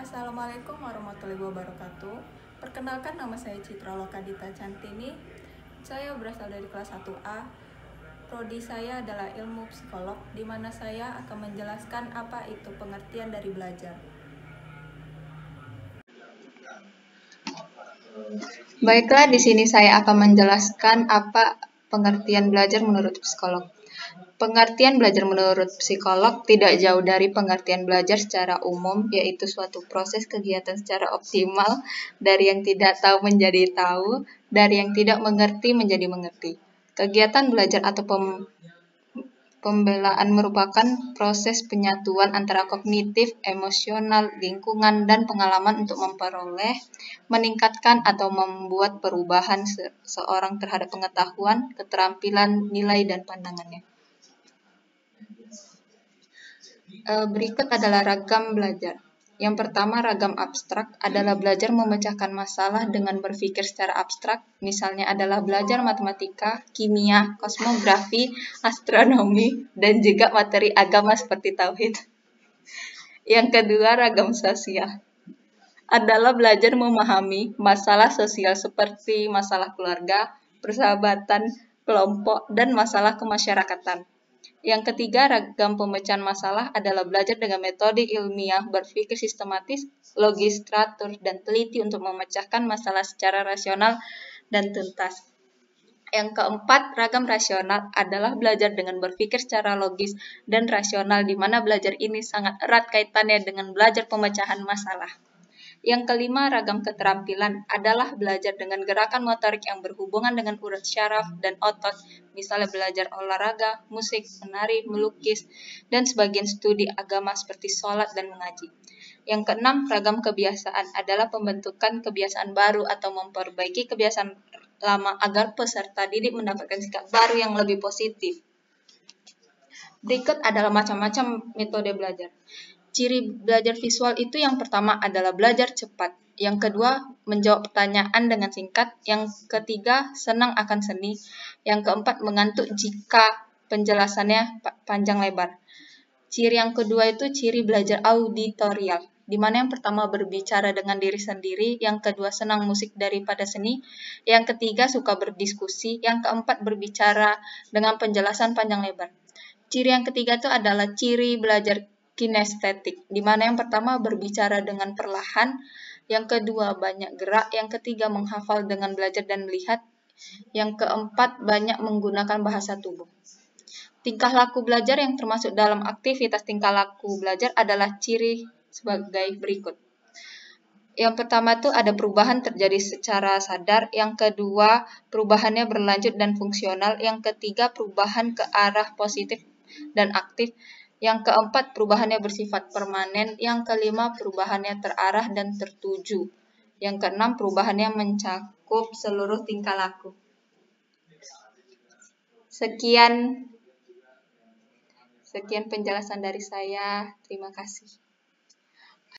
Assalamualaikum warahmatullahi wabarakatuh. Perkenalkan, nama saya Citra Lokadita Cantini. Saya berasal dari kelas 1A. Prodi saya adalah ilmu psikolog, di mana saya akan menjelaskan apa itu pengertian dari belajar. Baiklah, di sini saya akan menjelaskan apa pengertian belajar menurut psikolog. Pengertian belajar menurut psikolog tidak jauh dari pengertian belajar secara umum, yaitu suatu proses kegiatan secara optimal dari yang tidak tahu menjadi tahu, dari yang tidak mengerti menjadi mengerti. Kegiatan belajar atau pembelaan merupakan proses penyatuan antara kognitif, emosional, lingkungan, dan pengalaman untuk memperoleh, meningkatkan, atau membuat perubahan seorang terhadap pengetahuan, keterampilan, nilai, dan pandangannya. Berikut adalah ragam belajar. Yang pertama, ragam abstrak adalah belajar memecahkan masalah dengan berpikir secara abstrak, misalnya adalah belajar matematika, kimia, kosmografi, astronomi, dan juga materi agama seperti tauhid. Yang kedua, ragam sosial adalah belajar memahami masalah sosial seperti masalah keluarga, persahabatan, kelompok, dan masalah kemasyarakatan. Yang ketiga, ragam pemecahan masalah adalah belajar dengan metode ilmiah, berpikir sistematis, logis, teratur, dan teliti untuk memecahkan masalah secara rasional dan tuntas. Yang keempat, ragam rasional adalah belajar dengan berpikir secara logis dan rasional, di mana belajar ini sangat erat kaitannya dengan belajar pemecahan masalah. Yang kelima, ragam keterampilan adalah belajar dengan gerakan motorik yang berhubungan dengan urat syaraf dan otot, misalnya belajar olahraga, musik, menari, melukis, dan sebagian studi agama seperti sholat dan mengaji. Yang keenam, ragam kebiasaan adalah pembentukan kebiasaan baru atau memperbaiki kebiasaan lama agar peserta didik mendapatkan sikap baru yang lebih positif. Berikut adalah macam-macam metode belajar. Ciri belajar visual itu yang pertama adalah belajar cepat. Yang kedua, menjawab pertanyaan dengan singkat. Yang ketiga, senang akan seni. Yang keempat, mengantuk jika penjelasannya panjang lebar. Ciri yang kedua itu ciri belajar auditorial, di mana yang pertama berbicara dengan diri sendiri, yang kedua senang musik daripada seni, yang ketiga suka berdiskusi, yang keempat berbicara dengan penjelasan panjang lebar. Ciri yang ketiga itu adalah ciri belajar kinestetik, di mana yang pertama berbicara dengan perlahan, yang kedua banyak gerak, yang ketiga menghafal dengan belajar dan melihat, yang keempat banyak menggunakan bahasa tubuh. Tingkah laku belajar yang termasuk dalam aktivitas tingkah laku belajar adalah ciri sebagai berikut. Yang pertama itu ada perubahan terjadi secara sadar, yang kedua perubahannya berlanjut dan fungsional, yang ketiga perubahan ke arah positif dan aktif, yang keempat perubahannya bersifat permanen, yang kelima perubahannya terarah dan tertuju, yang keenam perubahannya mencakup seluruh tingkah laku. Sekian penjelasan dari saya. Terima kasih.